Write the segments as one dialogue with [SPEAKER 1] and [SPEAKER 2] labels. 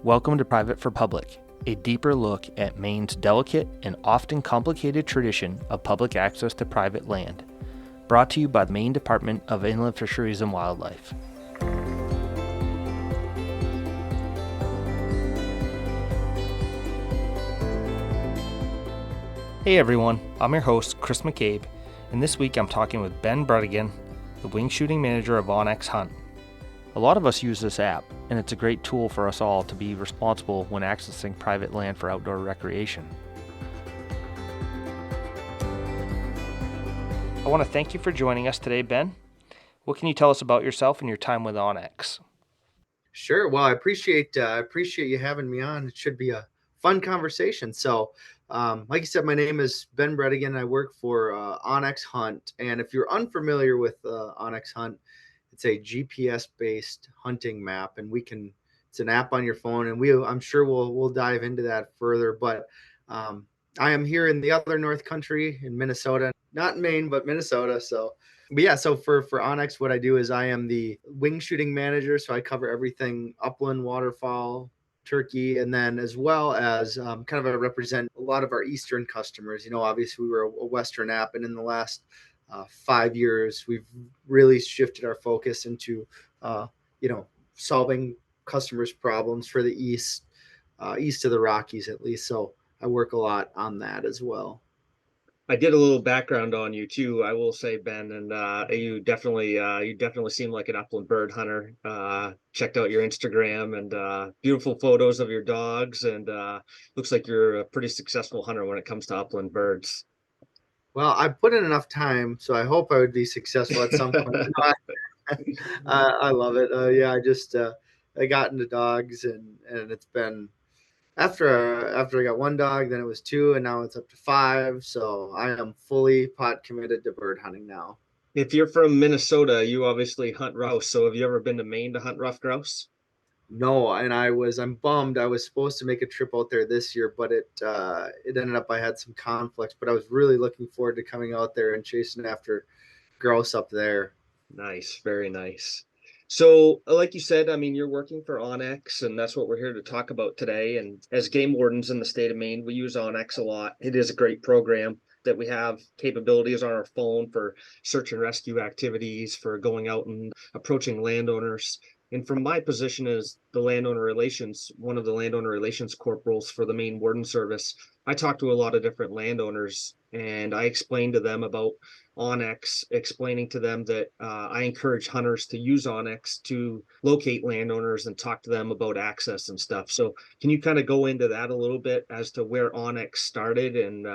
[SPEAKER 1] Welcome to Private for Public, a deeper look at Maine's delicate and often complicated tradition of public access to private land. Brought to you by the Maine Department of Inland Fisheries and Wildlife. Hey everyone, I'm your host, Chris McCabe, and this week I'm talking with Ben Brettingen, the wing shooting manager of OnX Hunt. A lot of us use this app, and it's a great tool for us all to be responsible when accessing private land for outdoor recreation. I want to thank you for joining us today, Ben. What can you tell us about yourself and your time with OnX?
[SPEAKER 2] Sure. Well, I appreciate you having me on. It should be a fun conversation. So, like you said, my name is Ben Brettingen. I work for OnX Hunt, and if you're unfamiliar with OnX Hunt, it's a GPS-based hunting map, and it's an app on your phone, and I'm sure we'll dive into that further. But I am here in the other North Country in Minnesota, not in Maine, but Minnesota. So for OnX, what I do is I am the wing shooting manager. So I cover everything upland, waterfowl, turkey, and then as well as kind of I represent a lot of our Eastern customers. You know, obviously we were a Western app, and in the last 5 years, we've really shifted our focus into, solving customers' problems for the east of the Rockies at least. So I work a lot on that as well.
[SPEAKER 3] I did a little background on you too, I will say, Ben, and you definitely seem like an upland bird hunter. Checked out your Instagram and beautiful photos of your dogs, and looks like you're a pretty successful hunter when it comes to upland birds.
[SPEAKER 2] Well, I put in enough time, so I hope I would be successful at some point. I love it. Yeah, I got into dogs, and it's been after I got one dog, then it was two, and now it's up to five. So I am fully pot committed to bird hunting now.
[SPEAKER 3] If you're from Minnesota, you obviously hunt grouse. So have you ever been to Maine to hunt rough grouse?
[SPEAKER 2] No, and I'm bummed. I was supposed to make a trip out there this year, but it ended up I had some conflicts. But I was really looking forward to coming out there and chasing after grouse up there.
[SPEAKER 3] Nice, very nice. So, like you said, I mean, you're working for OnX, and that's what we're here to talk about today. And as game wardens in the state of Maine, we use OnX a lot. It is a great program that we have capabilities on our phone for search and rescue activities, for going out and approaching landowners. And from my position as one of the landowner relations corporals for the Maine Warden Service, I talk to a lot of different landowners, and I explain to them about OnX, explaining to them that I encourage hunters to use OnX to locate landowners and talk to them about access and stuff. So can you kind of go into that a little bit as to where OnX started and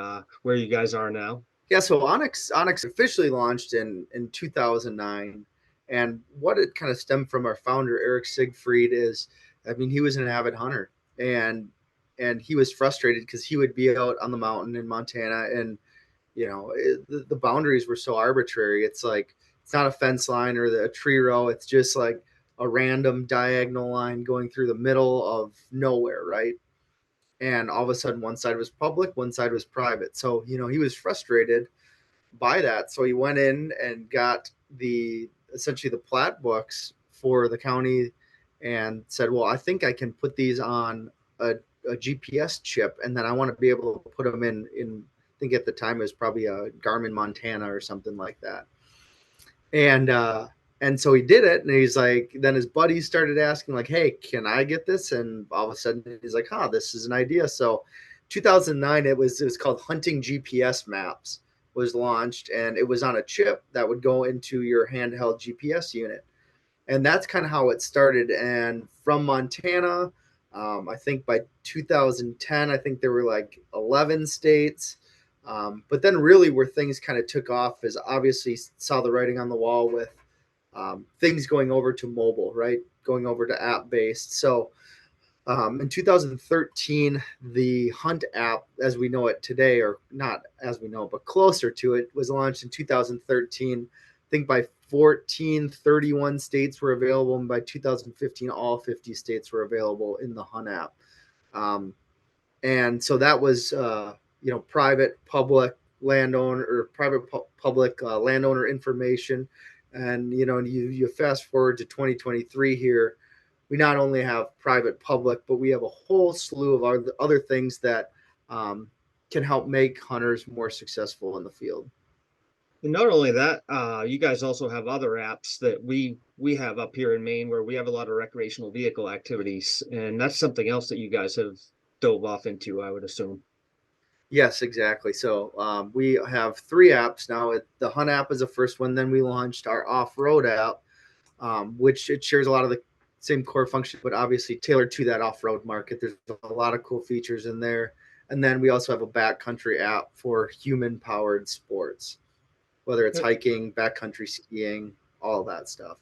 [SPEAKER 3] where you guys are now?
[SPEAKER 2] Yeah, so Onyx officially launched in 2009, and what it kind of stemmed from our founder Eric Siegfried is, I mean, he was an avid hunter, and he was frustrated because he would be out on the mountain in Montana, and the boundaries were so arbitrary. It's like it's not a fence line or a tree row. It's just like a random diagonal line going through the middle of nowhere, right? And all of a sudden, one side was public, one side was private. So he was frustrated by that. So he went in and got essentially the plat books for the county and said, well, I think I can put these on a GPS chip, and then I want to be able to put them in I think at the time it was probably a Garmin Montana or something like that. And so he did it, and he's like, then his buddies started asking, like, hey, can I get this? And all of a sudden he's like, this is an idea. So 2009, it was called Hunting GPS Maps was launched, and it was on a chip that would go into your handheld GPS unit. And that's kind of how it started. And from Montana, I think by 2010, I think there were like 11 states. But then really where things kind of took off is obviously saw the writing on the wall with things going over to mobile, right? Going over to app based. So in 2013, the Hunt app, as we know it today, or not as we know, but closer to it, was launched in 2013. I think by 14, 31 states were available, and by 2015, all 50 states were available in the Hunt app. And so that was, private, public landowner or public landowner information. And, you fast forward to 2023 here, we not only have private, public, but we have a whole slew of other things that can help make hunters more successful in the field.
[SPEAKER 3] And not only that, you guys also have other apps that we have up here in Maine where we have a lot of recreational vehicle activities, and that's something else that you guys have dove off into, I would assume.
[SPEAKER 2] Yes, exactly. So we have 3 apps now. The Hunt app is the first one. Then we launched our off-road app, which it shares a lot of the same core functions, but obviously tailored to that off-road market. There's a lot of cool features in there. And then we also have a backcountry app for human-powered sports, whether it's hiking, backcountry skiing, all that stuff.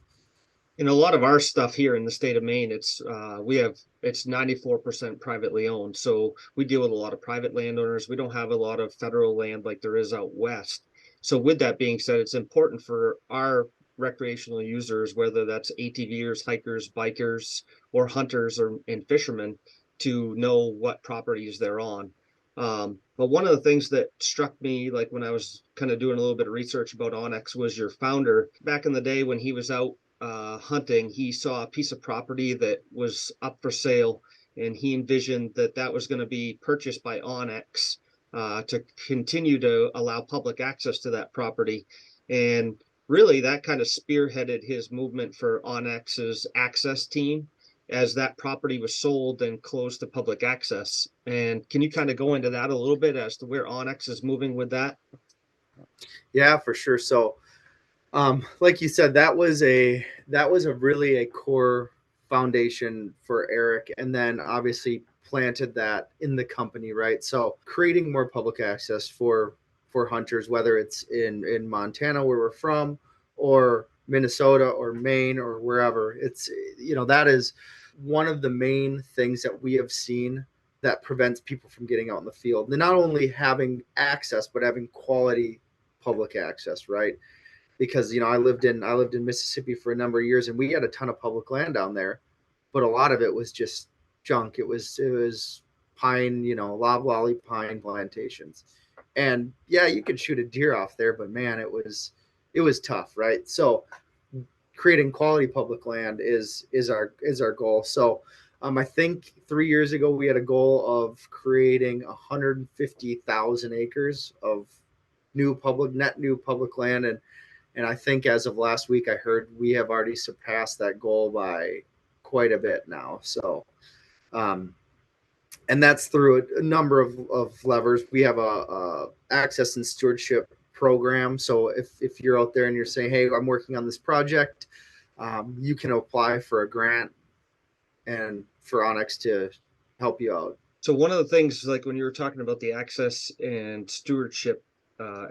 [SPEAKER 3] In a lot of our stuff here in the state of Maine, it's 94% privately owned. So we deal with a lot of private landowners. We don't have a lot of federal land like there is out west. So with that being said, it's important for our recreational users, whether that's ATVers, hikers, bikers, or hunters and fishermen, to know what properties they're on. But one of the things that struck me, like when I was kind of doing a little bit of research about OnX, was your founder. Back in the day when he was out hunting, he saw a piece of property that was up for sale, and he envisioned that that was going to be purchased by OnX to continue to allow public access to that property. And really, that kind of spearheaded his movement for OnX's access team as that property was sold and closed to public access. And can you kind of go into that a little bit as to where OnX is moving with that?
[SPEAKER 2] Yeah, for sure. So like you said, that was a really a core foundation for Eric, and then obviously planted that in the company, right? So creating more public access for hunters, whether it's in Montana where we're from, or Minnesota or Maine or wherever. It's, that is one of the main things that we have seen that prevents people from getting out in the field. And not only having access, but having quality public access, right? Because I lived in Mississippi for a number of years, and we had a ton of public land down there, but a lot of it was just junk. It was pine, loblolly pine plantations, and yeah, you could shoot a deer off there, but man, it was tough, right? So creating quality public land is our goal. So I think 3 years ago we had a goal of creating 150,000 acres of net new public land, and I think as of last week, I heard we have already surpassed that goal by quite a bit now. So, and that's through a number of levers. We have a access and stewardship program. So if you're out there and you're saying, hey, I'm working on this project, you can apply for a grant and for OnX to help you out.
[SPEAKER 3] So one of the things, like when you were talking about the access and stewardship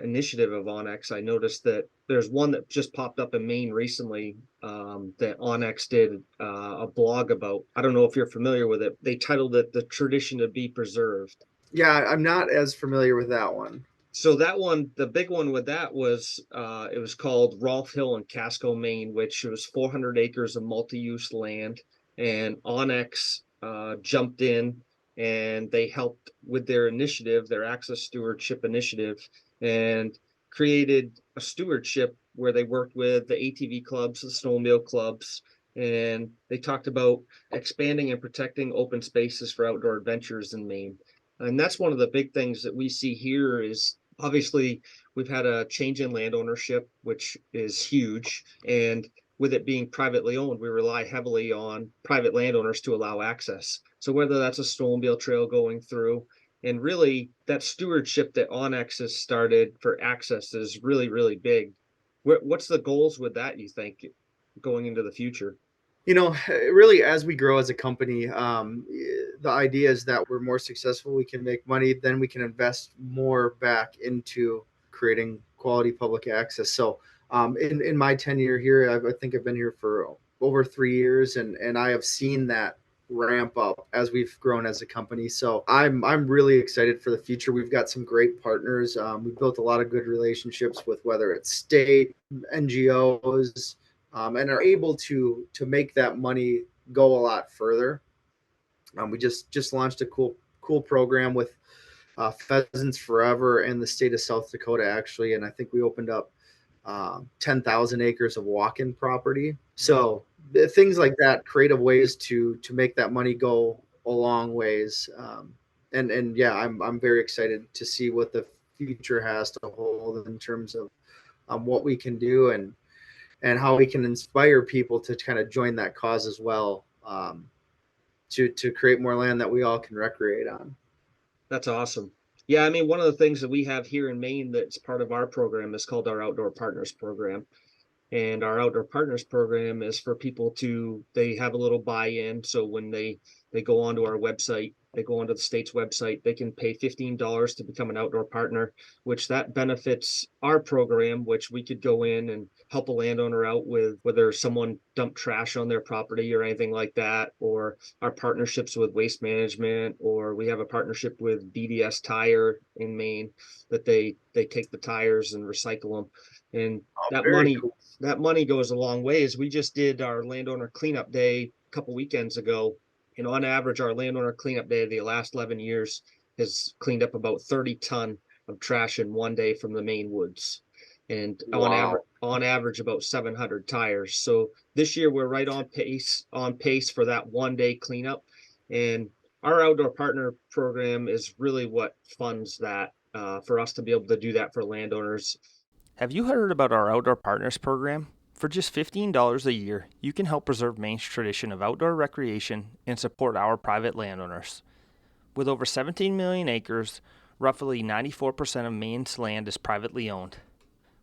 [SPEAKER 3] initiative of OnX, I noticed that there's one that just popped up in Maine recently that OnX did a blog about. I don't know if you're familiar with it. They titled it "The Tradition to Be Preserved."
[SPEAKER 2] Yeah, I'm not as familiar with that one.
[SPEAKER 3] So that one, the big one with that was it was called Rolfe Hill in Casco, Maine, which was 400 acres of multi-use land, and OnX jumped in and they helped with their initiative, their access stewardship initiative, and created a stewardship where they worked with the ATV clubs, the snowmobile clubs, and they talked about expanding and protecting open spaces for outdoor adventures in Maine. And that's one of the big things that we see here is obviously we've had a change in land ownership, which is huge. And with it being privately owned, we rely heavily on private landowners to allow access. So whether that's a snowmobile trail going through, and really that stewardship that OnX has started for access is really, really big. What's the goals with that, you think, going into the future?
[SPEAKER 2] Really, as we grow as a company, the idea is that we're more successful, we can make money, then we can invest more back into creating quality public access. So in my tenure here, I think I've been here for over 3 years, and I have seen that ramp up as we've grown as a company. So I'm really excited for the future. We've got some great partners. We've built a lot of good relationships with whether it's state, NGOs, and are able to make that money go a lot further. We just launched a cool program with Pheasants Forever and the state of South Dakota, actually, and I think we opened up 10,000 acres of walk-in property. So things like that, creative ways to make that money go a long ways. And yeah, I'm very excited to see what the future has to hold in terms of what we can do and how we can inspire people to kind of join that cause as well, to create more land that we all can recreate on.
[SPEAKER 3] That's awesome. Yeah, I mean, one of the things that we have here in Maine that's part of our program is called our Outdoor Partners Program. And our Outdoor Partners Program is for people to, they have a little buy-in. So when they go onto our website, they go onto the state's website, they can pay $15 to become an outdoor partner, which that benefits our program, which we could go in and help a landowner out with whether someone dumped trash on their property or anything like that, or our partnerships with waste management, or we have a partnership with BDS Tire in Maine that they take the tires and recycle them. And that
[SPEAKER 2] Very
[SPEAKER 3] money
[SPEAKER 2] cool.
[SPEAKER 3] that money goes a long ways. We just did our landowner cleanup day a couple weekends ago, and on average, our landowner cleanup day of the last 11 years has cleaned up about 30 ton of trash in one day from the Maine woods, and
[SPEAKER 2] Wow.
[SPEAKER 3] on average about 700 tires. So this year we're right on pace for that one day cleanup, and our outdoor partner program is really what funds that, for us to be able to do that for landowners.
[SPEAKER 1] Have you heard about our Outdoor Partners program? For just $15 a year, you can help preserve Maine's tradition of outdoor recreation and support our private landowners. With over 17 million acres, roughly 94% of Maine's land is privately owned.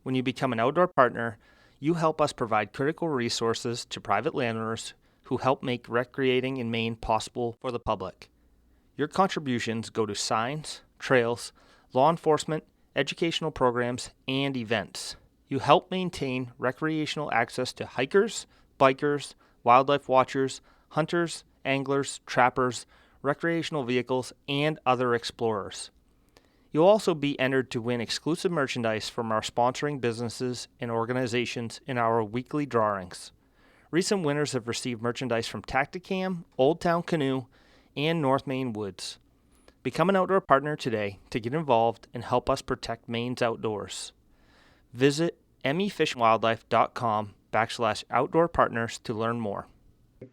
[SPEAKER 1] When you become an outdoor partner, you help us provide critical resources to private landowners who help make recreating in Maine possible for the public. Your contributions go to signs, trails, law enforcement, educational programs, and events. You help maintain recreational access to hikers, bikers, wildlife watchers, hunters, anglers, trappers, recreational vehicles, and other explorers. You'll also be entered to win exclusive merchandise from our sponsoring businesses and organizations in our weekly drawings. Recent winners have received merchandise from Tacticam, Old Town Canoe, and North Maine Woods. Become an outdoor partner today to get involved and help us protect Maine's outdoors. Visit mefishwildlife.com/outdoor partners to learn more.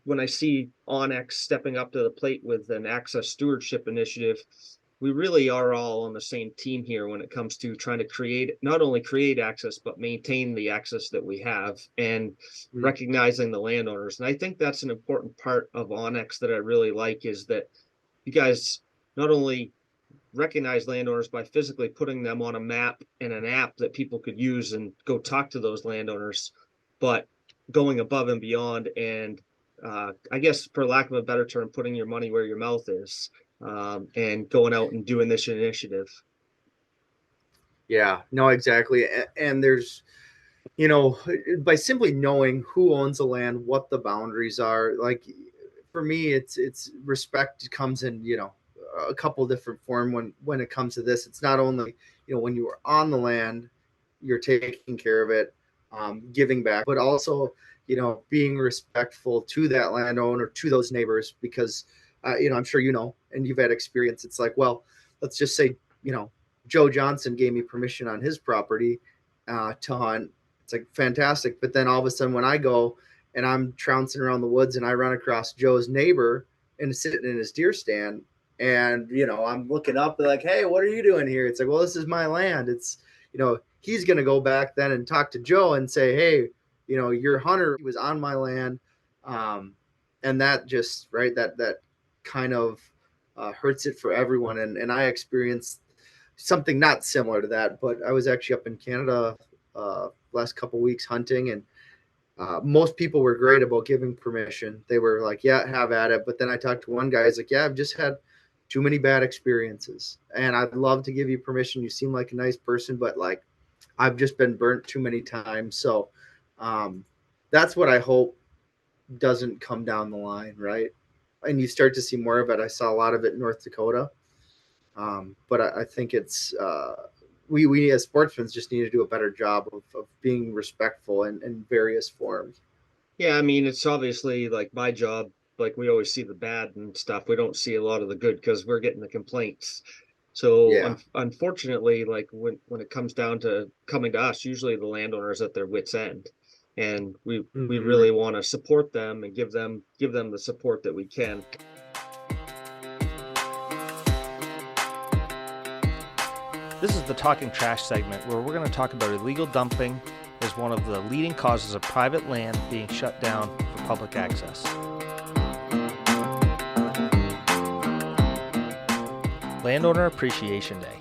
[SPEAKER 3] When I see OnX stepping up to the plate with an access stewardship initiative, we really are all on the same team here when it comes to trying to not only create access, but maintain the access that we have and recognizing the landowners. And I think that's an important part of OnX that I really like, is that you guys not only recognize landowners by physically putting them on a map and an app that people could use and go talk to those landowners, but going above and beyond and I guess, for lack of a better term, putting your money where your mouth is, and going out and doing this initiative.
[SPEAKER 2] Yeah, no, exactly. And there's, by simply knowing who owns the land, what the boundaries are, like for me, it's respect comes in, a couple different form when it comes to this. It's not only, when you are on the land, you're taking care of it, giving back, but also, being respectful to that landowner, to those neighbors, because, I'm sure, and you've had experience. It's like, well, let's just say, Joe Johnson gave me permission on his property to hunt. It's like fantastic. But then all of a sudden when I go and I'm trouncing around the woods and I run across Joe's neighbor and sitting in his deer stand, and, I'm looking up like, hey, what are you doing here? It's like, well, this is my land. It's, he's going to go back then and talk to Joe and say, hey, your hunter was on my land. And that just, right, that kind of hurts it for everyone. And I experienced something not similar to that, but I was actually up in Canada last couple weeks hunting, and most people were great about giving permission. They were like, yeah, have at it. But then I talked to one guy. He's like, yeah, I've just had too many bad experiences, and I'd love to give you permission. You seem like a nice person, but like, I've just been burnt too many times. So that's what I hope doesn't come down the line, right? And you start to see more of it. I saw a lot of it in North Dakota. But I think it's we as sportsmen just need to do a better job of being respectful in various forms.
[SPEAKER 3] Yeah, I mean, it's obviously like my job. Like, we always see the bad and stuff. We don't see a lot of the good because we're getting the complaints. So
[SPEAKER 2] Yeah.
[SPEAKER 3] unfortunately, like when it comes down to coming to us, usually the landowner is at their wits' end, and we
[SPEAKER 2] Hmm.
[SPEAKER 3] really want to support them and give them the support that we can.
[SPEAKER 1] This is the Talking Trash segment where we're going to talk about illegal dumping as one of the leading causes of private land being shut down for public access. Landowner Appreciation Day.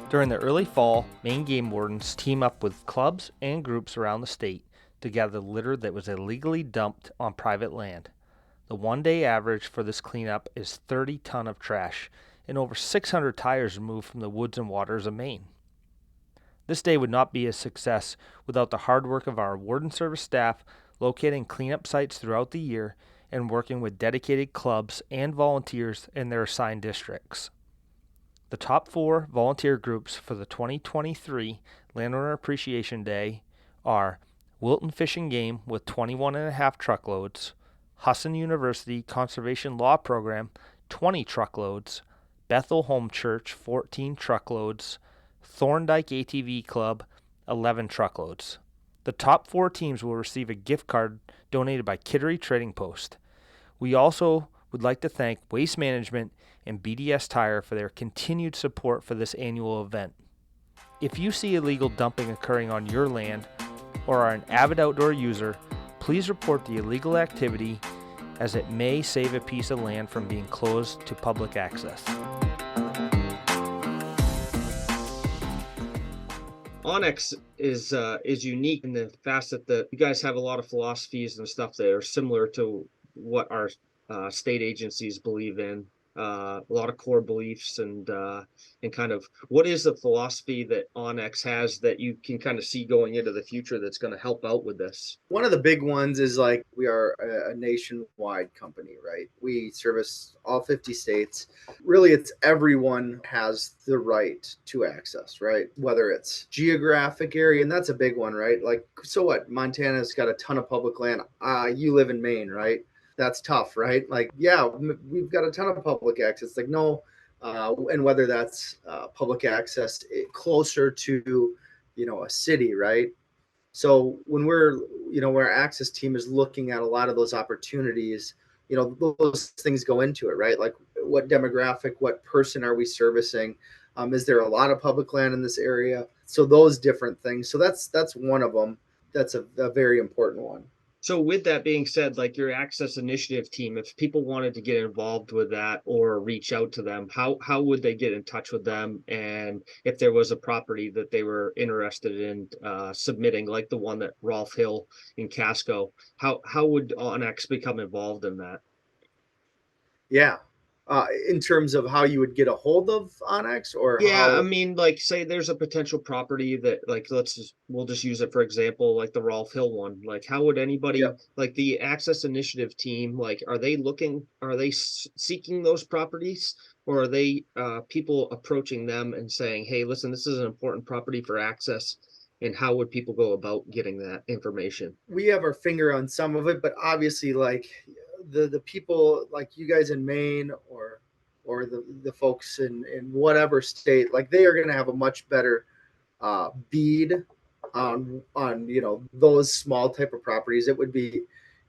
[SPEAKER 1] During the early fall, Maine game wardens team up with clubs and groups around the state to gather litter that was illegally dumped on private land. The one-day average for this cleanup is 30 ton of trash and over 600 tires removed from the woods and waters of Maine. This day would not be a success without the hard work of our warden service staff locating cleanup sites throughout the year and working with dedicated clubs and volunteers in their assigned districts. The top 4 volunteer groups for the 2023 Landowner Appreciation Day are Wilton Fish and Game with 21.5 truckloads, Husson University Conservation Law Program 20 truckloads, Bethel Home Church 14 truckloads, Thorndike ATV Club 11 truckloads. The top 4 teams will receive a gift card donated by Kittery Trading Post. We also would like to thank Waste Management and BDS Tire for their continued support for this annual event. If you see illegal dumping occurring on your land or are an avid outdoor user, please report the illegal activity as it may save a piece of land from being closed to public access.
[SPEAKER 3] OnX is unique in the facet that you guys have a lot of philosophies and stuff that are similar to what our state agencies believe in. A lot of core beliefs and kind of what is the philosophy that OnX has that you can kind of see going into the future that's going to help out with this?
[SPEAKER 2] One of the big ones is like we are a nationwide company, right? We service all 50 states. Really, it's everyone has the right to access, right? Whether it's geographic area, and that's a big one, right? Like, so what? Montana's got a ton of public land. You live in Maine, right? That's tough, right? Like, yeah, we've got a ton of public access. Like, no, and whether that's public access closer to, a city, right? So when our access team is looking at a lot of those opportunities, those things go into it, right? Like what demographic, what person are we servicing? Is there a lot of public land in this area? So those different things. So that's one of them. That's a very important one.
[SPEAKER 3] So with that being said, like your access initiative team, if people wanted to get involved with that or reach out to them, how would they get in touch with them? And if there was a property that they were interested in submitting, like the one that Rolf Hill in Casco, how would OnX become involved in that?
[SPEAKER 2] Yeah. In terms of how you would get a hold of OnX or
[SPEAKER 3] Yeah, I
[SPEAKER 2] how.
[SPEAKER 3] mean, like, say there's a potential property that, like, we'll just use it for example, like the Rolf Hill one. Like, how would anybody,
[SPEAKER 2] Yep.
[SPEAKER 3] like the Access Initiative team, like, are they seeking those properties, or are they people approaching them and saying, "Hey, listen, this is an important property for access," and how would people go about getting that information?
[SPEAKER 2] We have our finger on some of it, but obviously, like the people like you guys in Maine or the folks in whatever state, like they are going to have a much better bead on those small type of properties. It would be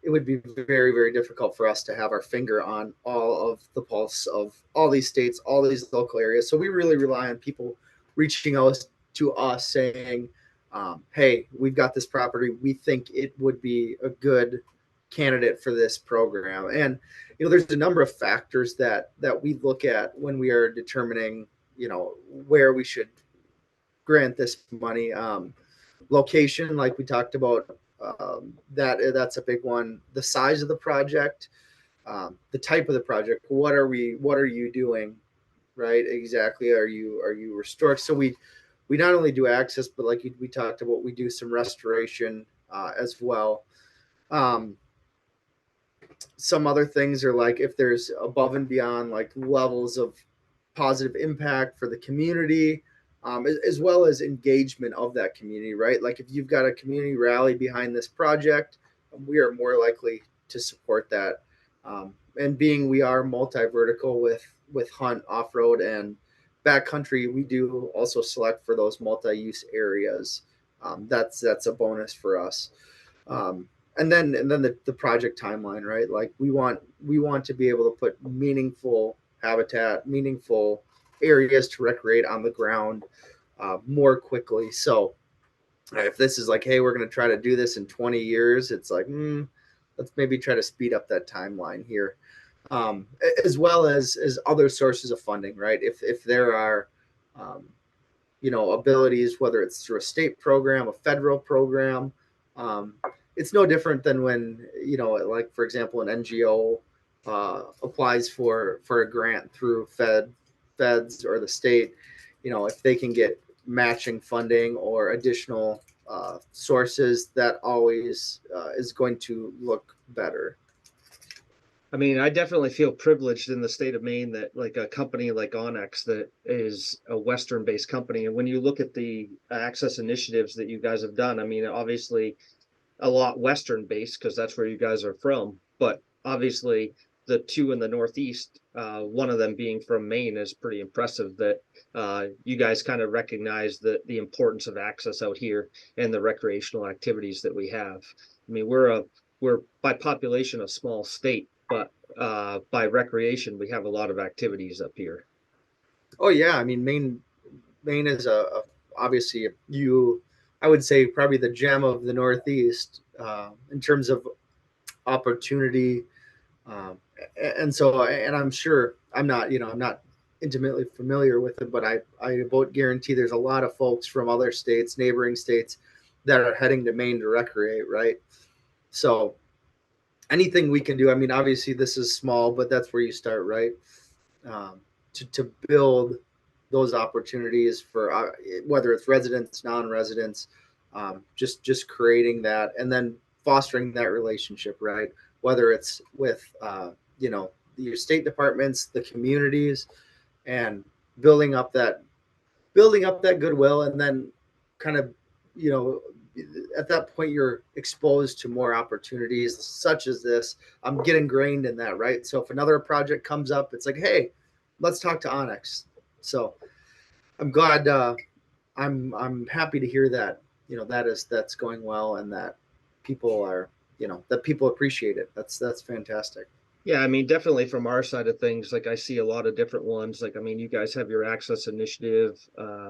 [SPEAKER 2] very very difficult for us to have our finger on all of the pulse of all these states, all these local areas. So we really rely on people reaching out to us saying, hey, we've got this property, we think it would be a good candidate for this program. And there's a number of factors that we look at when we are determining where we should grant this money. Location, like we talked about, that's a big one. The size of the project, the type of the project. What are you doing, right? Exactly. Are you restored? So we not only do access, but like we talked about, we do some restoration as well. Um, some other things are like if there's above and beyond like levels of positive impact for the community, as well as engagement of that community, right? Like if you've got a community rally behind this project, we are more likely to support that. And being we are multi-vertical with hunt, off-road, and backcountry, we do also select for those multi-use areas. That's a bonus for us. And then the project timeline, right? Like we want to be able to put meaningful habitat, meaningful areas to recreate on the ground more quickly. So if this is like, hey, we're going to try to do this in 20 years, it's like, let's maybe try to speed up that timeline here, um, as well as other sources of funding, right? If there are, um, abilities, whether it's through a state program, a federal program, um, it's no different than when, like for example, an NGO applies for a grant through feds or the state. If they can get matching funding or additional sources, that always is going to look better.
[SPEAKER 3] I mean, I definitely feel privileged in the state of Maine that like a company like OnX that is a Western-based company. And when you look at the access initiatives that you guys have done, I mean, obviously a lot Western-based because that's where you guys are from. But obviously the two in the Northeast, one of them being from Maine, is pretty impressive that you guys kind of recognize the importance of access out here and the recreational activities that we have. I mean, we're by population a small state, but by recreation, we have a lot of activities up here.
[SPEAKER 2] Oh yeah, I mean Maine is obviously I would say probably the gem of the Northeast in terms of opportunity, um, and I'm sure I'm not intimately familiar with it, but I about guarantee there's a lot of folks from other states, neighboring states, that are heading to Maine to recreate, right? So anything we can do. I mean, obviously this is small, but that's where you start, right? um, to build those opportunities for whether it's residents, non-residents, just creating that and then fostering that relationship, right? Whether it's with your state departments, the communities, and building up that goodwill, and then kind of you know at that point you're exposed to more opportunities such as this. Get ingrained in that, right? So if another project comes up, it's like, hey, let's talk to OnX. So I'm glad. I'm happy to hear that. That's going well, and that people are that people appreciate it. That's fantastic.
[SPEAKER 3] Yeah, I mean, definitely from our side of things, like I see a lot of different ones. Like, I mean, you guys have your access initiative,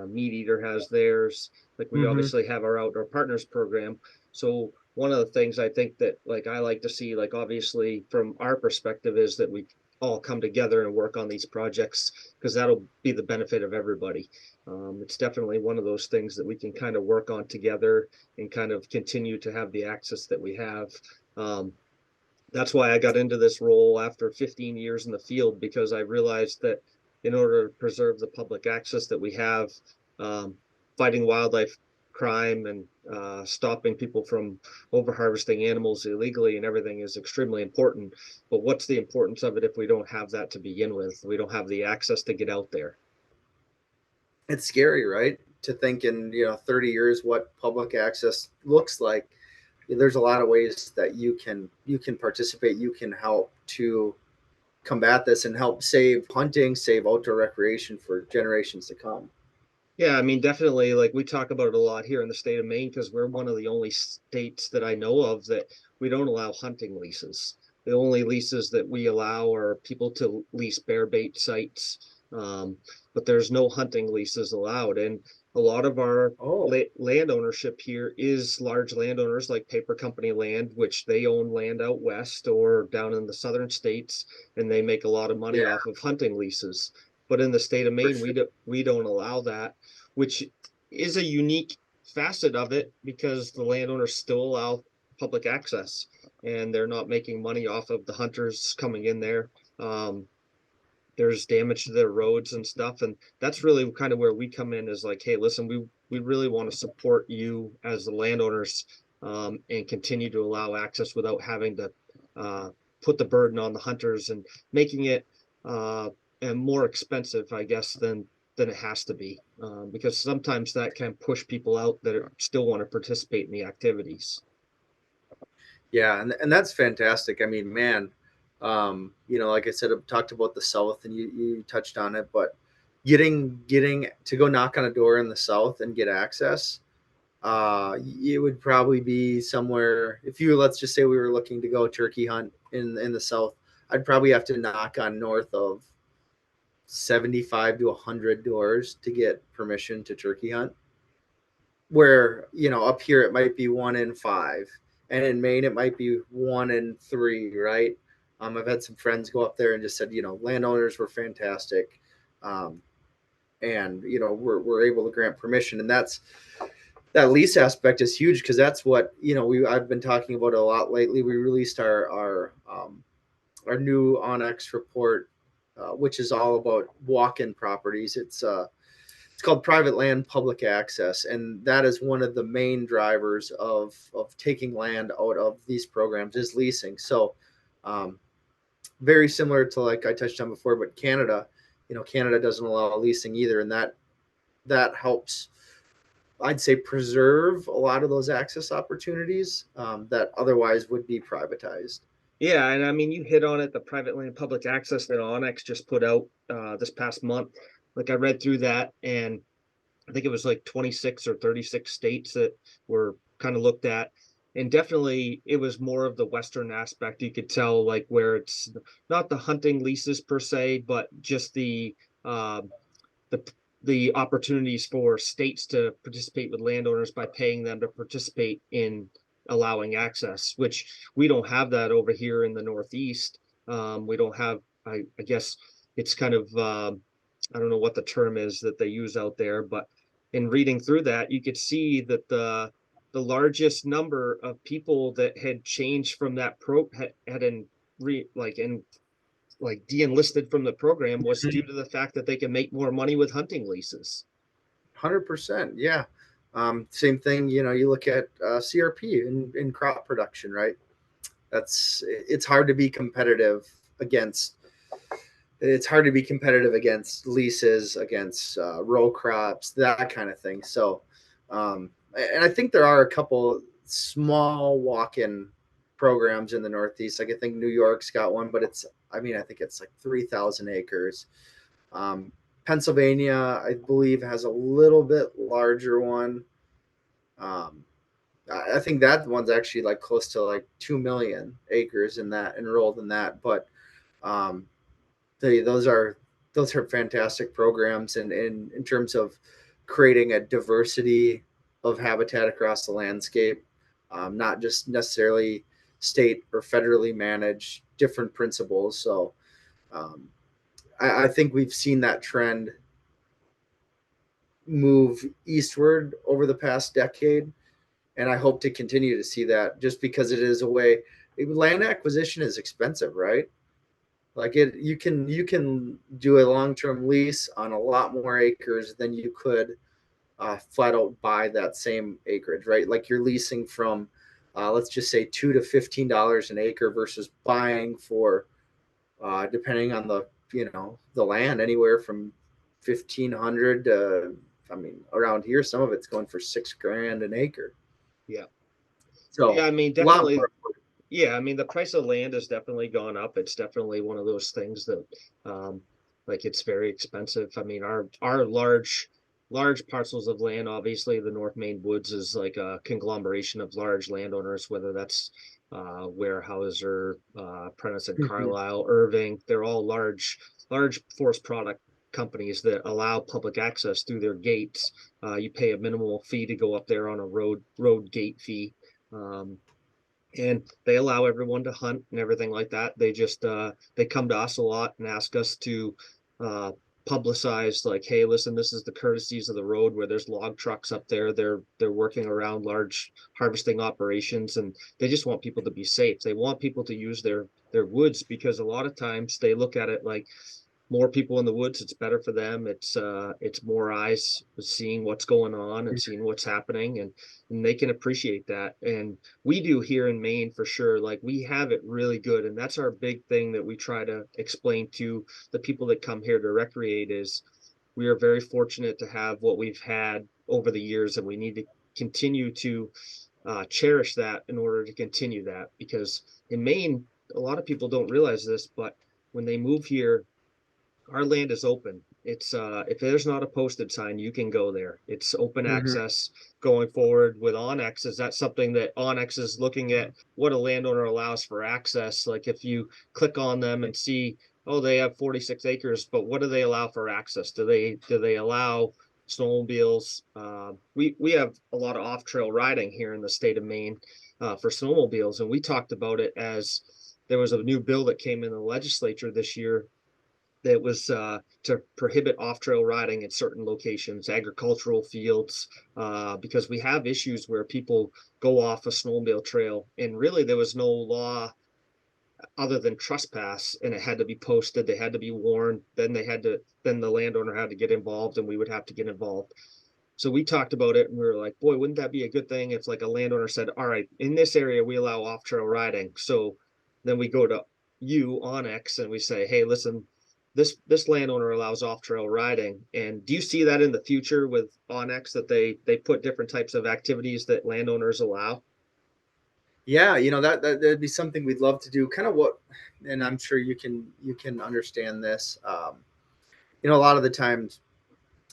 [SPEAKER 3] Meat Eater has theirs. Like, we
[SPEAKER 2] Mm-hmm.
[SPEAKER 3] obviously have our outdoor partners program. So, one of the things I think that, like, I like to see, like, obviously from our perspective, is that we all come together and work on these projects because that'll be the benefit of everybody. It's definitely one of those things that we can kind of work on together and kind of continue to have the access that we have. Um, that's why I got into this role after 15 years in the field because I realized that in order to preserve the public access that we have, um, fighting wildlife crime and stopping people from over harvesting animals illegally and everything is extremely important. But what's the importance of it if we don't have that to begin with? We don't have the access to get out there.
[SPEAKER 2] It's scary, right? To think in 30 years what public access looks like. There's a lot of ways that you can participate. You can help to combat this and help save hunting, save outdoor recreation for generations to come.
[SPEAKER 3] Yeah, I mean, definitely, like we talk about it a lot here in the state of Maine because we're one of the only states that I know of that we don't allow hunting leases. The only leases that we allow are people to lease bear bait sites, um, but there's no hunting leases allowed. And a lot of our
[SPEAKER 2] Oh,
[SPEAKER 3] land ownership here is large landowners like paper company land, which they own land out west or down in the southern states, and they make a lot of money
[SPEAKER 2] yeah,
[SPEAKER 3] off of hunting leases. But in the state of
[SPEAKER 2] for
[SPEAKER 3] Maine,
[SPEAKER 2] sure.
[SPEAKER 3] we don't allow that, which is a unique facet of it because the landowners still allow public access and they're not making money off of the hunters coming in there. Um, there's damage to their roads and stuff, and that's really kind of where we come in is like, hey, listen, we really want to support you as the landowners, and continue to allow access without having to uh, put the burden on the hunters and making it uh, and more expensive, I guess, than it has to be, because sometimes that can push people out that still want to participate in the activities.
[SPEAKER 2] Yeah, and that's fantastic. I mean, man, like I said, I've talked about the South, and you touched on it, but getting to go knock on a door in the south and get access, it would probably be somewhere. If you, let's just say we were looking to go turkey hunt in the south, I'd probably have to knock on north of 75 to 100 doors to get permission to turkey hunt. Where, up here it might be 1 in 5, and in Maine it might be 1 in 3, right? I've had some friends go up there and just said, landowners were fantastic. And we're able to grant permission, and that lease aspect is huge, because that's what I've been talking about a lot lately. We released our new OnX report, which is all about walk-in properties. It's called Private Land Public Access, and that is one of the main drivers of taking land out of these programs is leasing. So very similar to, like I touched on before, but Canada doesn't allow leasing either, and that helps, I'd say, preserve a lot of those access opportunities that otherwise would be privatized.
[SPEAKER 3] Yeah, and I mean, you hit on it, the private land public access that OnX just put out this past month. Like, I read through that, and I think it was like 26 or 36 states that were kind of looked at. And definitely it was more of the Western aspect. You could tell, like, where it's not the hunting leases per se, but just the the opportunities for states to participate with landowners by paying them to participate in allowing access, which we don't have that over here in the Northeast. We don't have, I guess it's kind of, I don't know what the term is that they use out there, but in reading through that, you could see that the largest number of people that had changed from that had in like de-enlisted from the program was due to the fact that they can make more money with hunting leases.
[SPEAKER 2] 100%, yeah. Same thing, you look at CRP in crop production, right? It's hard to be competitive against leases, against row crops, that kind of thing. So and I think there are a couple small walk-in programs in the Northeast. Like, I think New York's got one, but I think it's like 3,000 acres. Pennsylvania, I believe, has a little bit larger one. I think that one's actually like close to like 2 million acres enrolled in that. But um, those are fantastic programs, and in terms of creating a diversity of habitat across the landscape, not just necessarily state or federally managed, different principles. So um, I think we've seen that trend move eastward over the past decade, and I hope to continue to see that, just because it is a way. Land acquisition is expensive, right? Like, you can do a long-term lease on a lot more acres than you could flat out buy that same acreage, right? Like, you're leasing from let's just say $2 to $15 an acre, versus buying for depending on the land, anywhere from 1,500 to, I mean, around here some of it's going for $6,000 an acre.
[SPEAKER 3] Yeah.
[SPEAKER 2] So
[SPEAKER 3] Yeah, I mean,
[SPEAKER 2] a lot
[SPEAKER 3] definitely.
[SPEAKER 2] more.
[SPEAKER 3] Yeah, I mean, the price of land has definitely gone up. It's definitely one of those things that, um, like, it's very expensive. I mean, our large parcels of land, obviously, the North Maine Woods is like a conglomeration of large landowners, whether that's Weyerhaeuser, Prentice and
[SPEAKER 2] Mhm.
[SPEAKER 3] Carlisle, Irving. They're all large forest product companies that allow public access through their gates. You pay a minimal fee to go up there on a road gate fee. Um, and they allow everyone to hunt and everything like that. They just they come to us a lot and ask us to uh publicize, like, hey, listen, this is the courtesies of the road, where there's log trucks up there. They're working around large harvesting operations, and they just want people to be safe. They want people to use their woods, because a lot of times they look at it like, more people in the woods, it's better for them. It's more eyes seeing what's going on and seeing what's happening, and they can appreciate that. And we do here in Maine for sure. Like, we have it really good, and that's our big thing that we try to explain to the people that come here to recreate is we are very fortunate to have what we've had over the years, and we need to continue to cherish that in order to continue that. Because in Maine, a lot of people don't realize this, but when they move here, our land is open. It's if there's not a posted sign, you can go there. It's open
[SPEAKER 2] Mhm.
[SPEAKER 3] access going forward with OnX. Is that something that OnX is looking at what a landowner allows for access? Like if you click on them and see, oh, they have 46 acres, but what do they allow for access? Do they allow snowmobiles? We have a lot of off-trail riding here in the state of Maine for snowmobiles, and we talked about it as there was a new bill that came in the legislature this year that was to prohibit off-trail riding at certain locations, agricultural fields, because we have issues where people go off a snowmobile trail, and really there was no law other than trespass, and it had to be posted. They had to be warned. Then the landowner had to get involved, and we would have to get involved. So we talked about it, and we were like, boy, wouldn't that be a good thing if like a landowner said, all right, in this area we allow off-trail riding. So then we go to you OnX and we say, hey, listen, this landowner allows off-trail riding. And do you see that in the future with OnX that they put different types of activities that landowners allow?
[SPEAKER 2] Yeah, that'd be something we'd love to do. Kind of what, and I'm sure you can understand this. A lot of the times,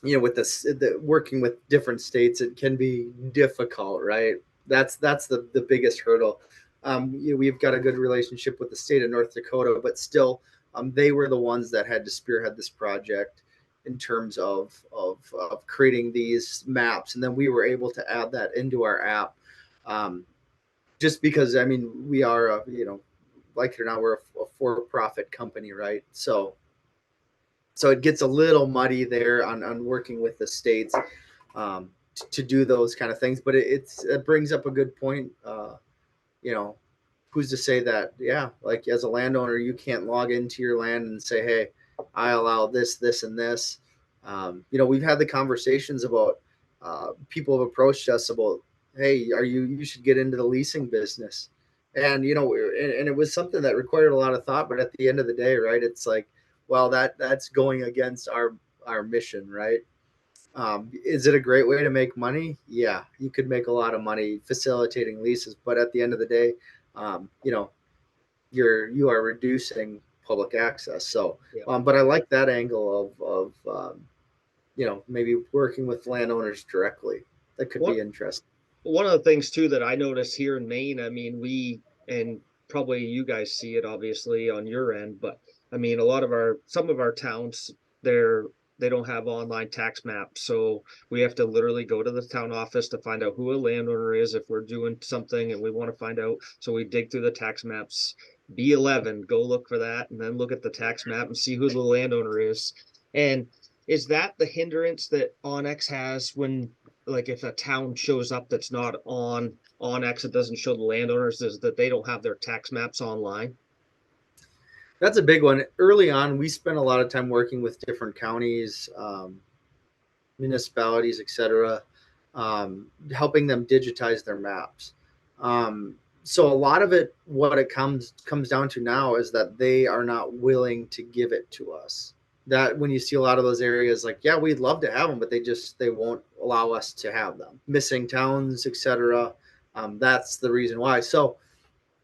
[SPEAKER 2] with the working with different states, it can be difficult, right? That's the biggest hurdle. We've got a good relationship with the state of North Dakota, but still, they were the ones that had to spearhead this project in terms of creating these maps, and then we were able to add that into our app. Just because, I mean, we are like it or not, we're a for-profit company, right? So it gets a little muddy there on working with the states, to do those kind of things. But it brings up a good point. You know, who's to say that? Yeah, like as a landowner, you can't log into your land and say, "Hey, I allow this, this, and this." We've had the conversations about, people have approached us about, "Hey, you should get into the leasing business," and and it was something that required a lot of thought. But at the end of the day, right, it's like, well, that's going against our mission, right? Is it a great way to make money? Yeah, you could make a lot of money facilitating leases, but at the end of the day, um, you know, you are reducing public access. So,
[SPEAKER 3] Yeah.
[SPEAKER 2] but I like that angle of maybe working with landowners directly. That could be
[SPEAKER 3] What
[SPEAKER 2] interesting.
[SPEAKER 3] one of the things too that I notice here in Maine, I mean, we and probably you guys see it obviously on your end, but I mean, some of our towns, they're they don't have online tax maps, so we have to literally go to the town office to find out who a landowner is if we're doing something and we want to find out. So we dig through the tax maps, B11, go look for that, and then look at the tax map and see who the landowner is. And is that the hindrance that OnX has when like if a town shows up that's not on X, it doesn't show the landowners is that they don't have their tax maps online.
[SPEAKER 2] That's a big one. Early on, we spent a lot of time working with different counties, municipalities, etc., helping them digitize their maps. So a lot of it, what it comes down to now, is that they are not willing to give it to us. That when you see a lot of those areas, like, yeah, we'd love to have them, but they won't allow us to have them. Missing towns, etc. That's the reason why. So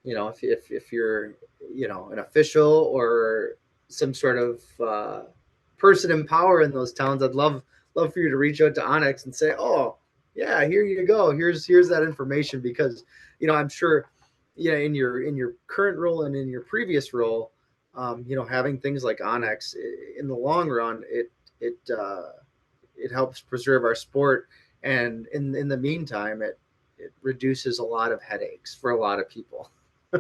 [SPEAKER 2] if you're an official or some sort of person in power in those towns, I'd love for you to reach out to OnX and say, oh yeah, here you go, here's that information. Because I'm sure, in your current role and in your previous role, having things like OnX, in the long run, it helps preserve our sport, and in the meantime, it reduces a lot of headaches for a lot of people.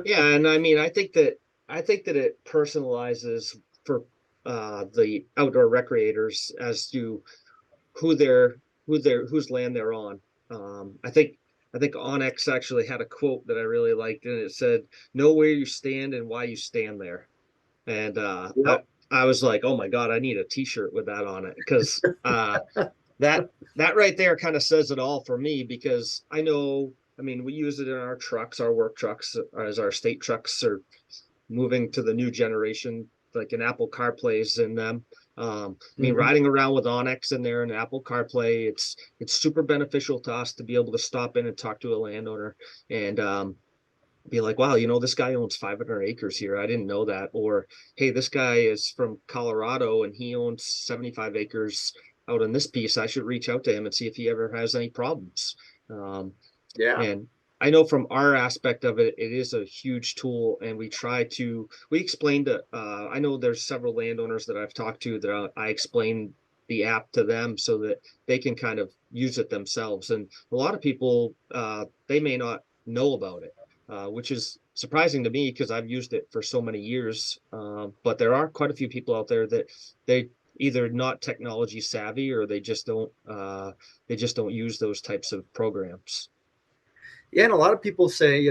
[SPEAKER 3] Yeah, and I mean, I think that it personalizes for the outdoor recreators as to who they're whose land they're on. I think OnX actually had a quote that I really liked, and it said, "Know where you stand and why you stand there." And
[SPEAKER 2] Yep.
[SPEAKER 3] I was like, "Oh my God, I need a T-shirt with that on it," because that that right there kind of says it all for me. Because I know, I mean, we use it in our trucks, our work trucks, as our state trucks are moving to the new generation, like an Apple CarPlay's in them. I mean,
[SPEAKER 2] Mhm.
[SPEAKER 3] riding around with OnX in there and Apple CarPlay, it's super beneficial to us to be able to stop in and talk to a landowner. And be like, wow, this guy owns 500 acres here. I didn't know that. Or, hey, this guy is from Colorado and he owns 75 acres out in this piece. I should reach out to him and see if he ever has any problems. Um,
[SPEAKER 2] Yeah.
[SPEAKER 3] and I know from our aspect of it, it is a huge tool, and we explained to, I know there's several landowners that I've talked to that I explain the app to them so that they can kind of use it themselves. And a lot of people, they may not know about it, which is surprising to me because I've used it for so many years. But there are quite a few people out there that they either not technology savvy or they just don't use those types of programs.
[SPEAKER 2] Yeah, and a lot of people say,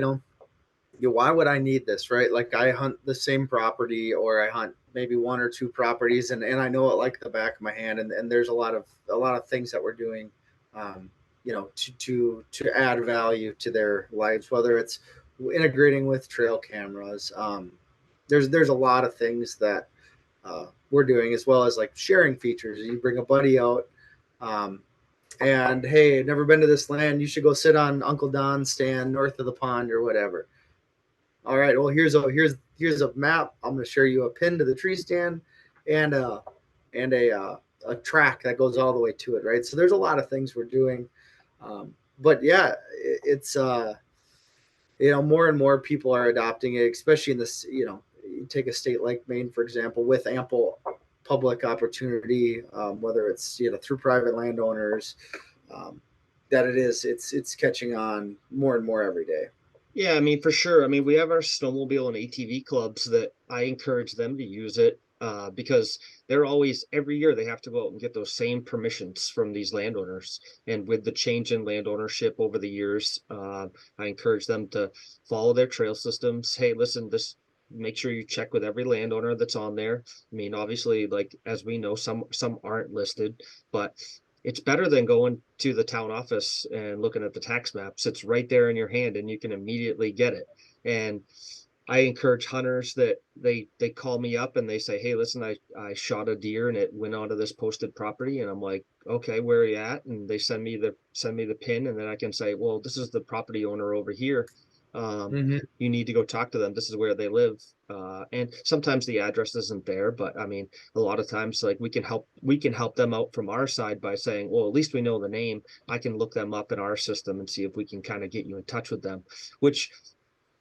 [SPEAKER 2] why would I need this, right? Like I hunt the same property, or I hunt maybe one or two properties, and I know it like the back of my hand. And there's a lot of things that we're doing, to add value to their lives, whether it's integrating with trail cameras. There's a lot of things that we're doing, as well as like sharing features. You bring a buddy out. Um, and hey, never been to this land. You should go sit on Uncle Don's stand north of the pond or whatever. All right, well, here's a map. I'm going to share you a pin to the tree stand, and a track that goes all the way to it. Right. So there's a lot of things we're doing, but yeah, it's more and more people are adopting it, especially in this. You take a state like Maine, for example, with ample public opportunity, whether it's through private landowners, um, that it's catching on more and more every day.
[SPEAKER 3] Yeah, I mean, for sure. I mean, we have our snowmobile and ATV clubs that I encourage them to use it because they're always, every year, they have to go out and get those same permissions from these landowners. And with the change in land ownership over the years, I encourage them to follow their trail systems. Hey, listen, make sure you check with every landowner that's on there. I mean, obviously, like as we know, some aren't listed, but it's better than going to the town office and looking at the tax maps. It's right there in your hand and you can immediately get it. And I encourage hunters that they call me up and they say, hey, listen, I shot a deer and it went onto this posted property. And I'm like, okay, where are you at? And they send me the pin, and then I can say, well, this is the property owner over here.
[SPEAKER 2] Mm-hmm.
[SPEAKER 3] You need to go talk to them. This is where they live. And sometimes the address isn't there, but I mean, a lot of times like we can help them out from our side by saying, well, at least we know the name. I can look them up in our system and see if we can kind of get you in touch with them, which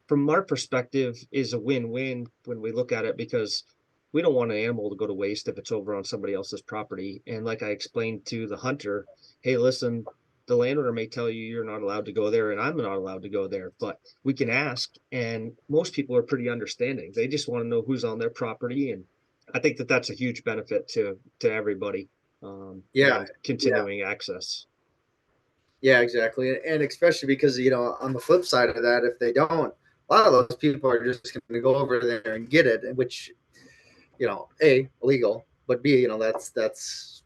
[SPEAKER 3] from our perspective is a win-win when we look at it, because we don't want an animal to go to waste if it's over on somebody else's property. And like I explained to the hunter, hey, listen, the landowner may tell you you're not allowed to go there and I'm not allowed to go there, but we can ask. And most people are pretty understanding. They just want to know who's on their property. And I think that that's a huge benefit to everybody,
[SPEAKER 2] Yeah,
[SPEAKER 3] and
[SPEAKER 2] yeah,
[SPEAKER 3] continuing access.
[SPEAKER 2] yeah, exactly. And especially because, on the flip side of that, if they don't, a lot of those people are just going to go over there and get it, which, A, illegal, but B, that's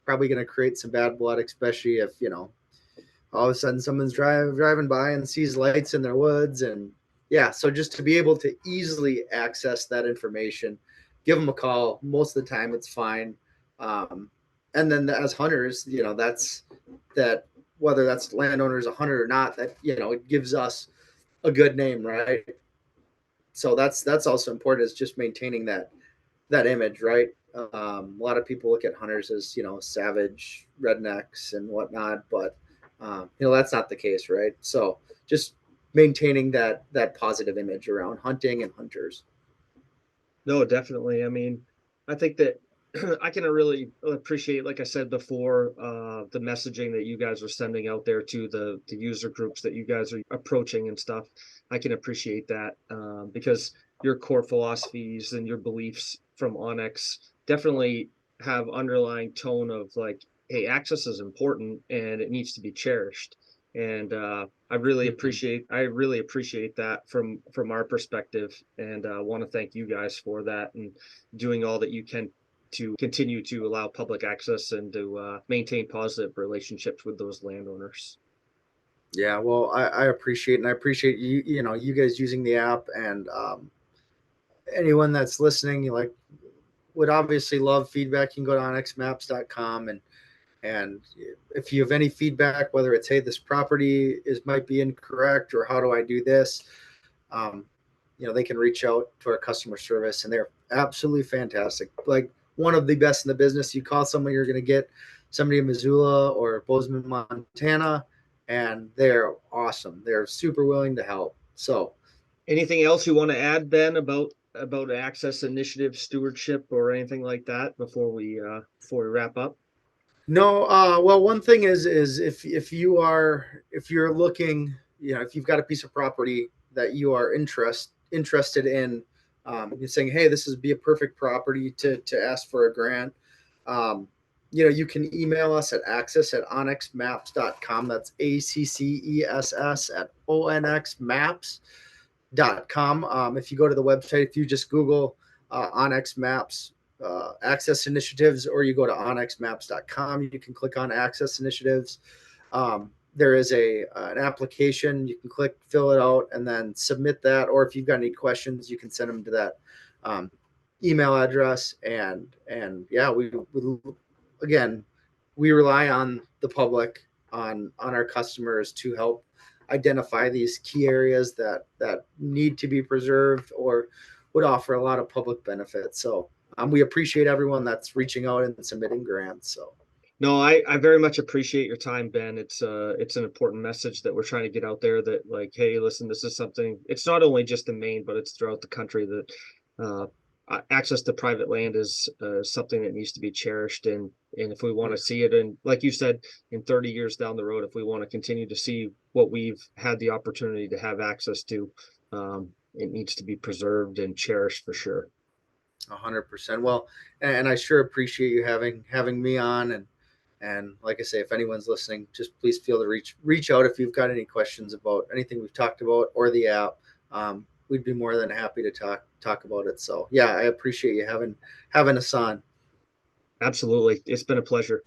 [SPEAKER 2] probably going to create some bad blood, especially if, all of a sudden someone's driving by and sees lights in their woods. And yeah, so just to be able to easily access that information, give them a call. Most of the time it's fine. Um, and then as hunters, that's that, whether that's landowners, a hunter or not, that, it gives us a good name, right? So that's also important, is just maintaining that image, right? A lot of people look at hunters as, savage rednecks and whatnot, but that's not the case, right? So just maintaining that positive image around hunting and hunters.
[SPEAKER 3] No, definitely. I mean, I think that I can really appreciate, like I said before, the messaging that you guys are sending out there to the user groups that you guys are approaching and stuff. I can appreciate that, because your core philosophies and your beliefs from onX definitely have underlying tone of like, hey, access is important and it needs to be cherished. And I really appreciate that from our perspective, and want to thank you guys for that and doing all that you can to continue to allow public access and to maintain positive relationships with those landowners.
[SPEAKER 2] Yeah, well, I appreciate, and I appreciate you guys using the app, and anyone that's listening, would obviously love feedback. You can go to onxmaps.com, and if you have any feedback, whether it's, hey, this property might be incorrect, or how do I do this, they can reach out to our customer service, and they're absolutely fantastic. Like one of the best in the business. You call someone, you're going to get somebody in Missoula or Bozeman, Montana, and they're awesome. They're super willing to help. So
[SPEAKER 3] anything else you want to add, Ben, about access initiative stewardship or anything like that before we wrap up?
[SPEAKER 2] No, well, one thing is if you're looking, if you've got a piece of property that you are interested in, you're saying, hey, this would be a perfect property to ask for a grant. You can email us at access@onxmaps.com. That's ACCESS at ONXmaps.com. If you go to the website, if you just Google OnX Maps access initiatives, or you go to onxmaps.com, you can click on access initiatives. There is an application. You can click, fill it out, and then submit that. Or if you've got any questions, you can send them to that email address. And yeah, we rely on the public, on our customers to help identify these key areas that need to be preserved or would offer a lot of public benefits. So we appreciate everyone that's reaching out and submitting grants. So
[SPEAKER 3] no, I very much appreciate your time, Ben. It's an important message that we're trying to get out there, that like, hey, listen, this is something, it's not only just in Maine, but it's throughout the country, that access to private land is something that needs to be cherished. And if we want to see it, and like you said, in 30 years down the road, if we want to continue to see what we've had the opportunity to have access to, it needs to be preserved and cherished for sure.
[SPEAKER 2] 100%. Well, and I sure appreciate you having me on. And like I say, if anyone's listening, just please feel to reach out if you've got any questions about anything we've talked about or the app. We'd be more than happy to talk about it. So yeah, I appreciate you having us on.
[SPEAKER 3] Absolutely. It's been a pleasure.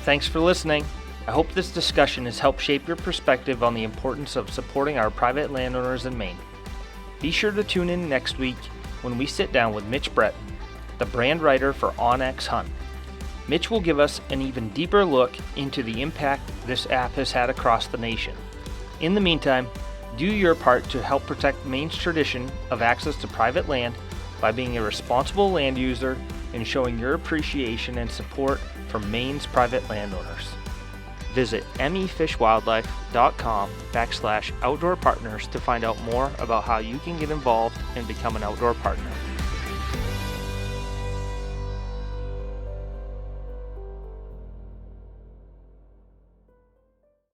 [SPEAKER 1] Thanks for listening. I hope this discussion has helped shape your perspective on the importance of supporting our private landowners in Maine. Be sure to tune in next week when we sit down with Mitch Brettingen, the brand writer for OnX Hunt. Mitch will give us an even deeper look into the impact this app has had across the nation. In the meantime, do your part to help protect Maine's tradition of access to private land by being a responsible land user and showing your appreciation and support for Maine's private landowners. Visit mefishwildlife.com/outdoor partners to find out more about how you can get involved and become an outdoor partner.